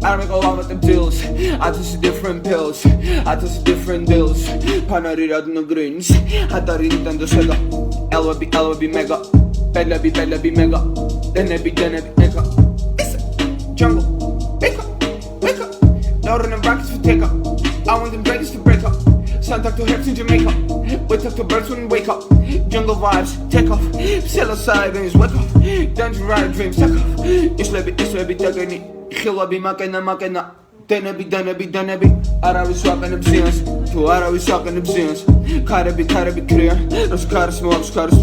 I don't go on with them deals. I just see different pills. I just see different deals. Panari radno greens. Hatari Nintendo Sega. LB mega. Bella be mega. Dենები mega. It's a jungle. Wake up. No running rackets for take up. I want them dragons to break up. Sun talk to hips in Jamaica. We talk to birds when we wake up. Jungle vibes, take off. Psilocybins, wake up. Dungeon rider dreams, take off. Islebi dagani. Ხილები მაკენა დენები არავის ვაყენებ ზიანს თუ არავის ვაყენებ ზიანს ქარები ქრიან როს ქარს მოაქვს ქარის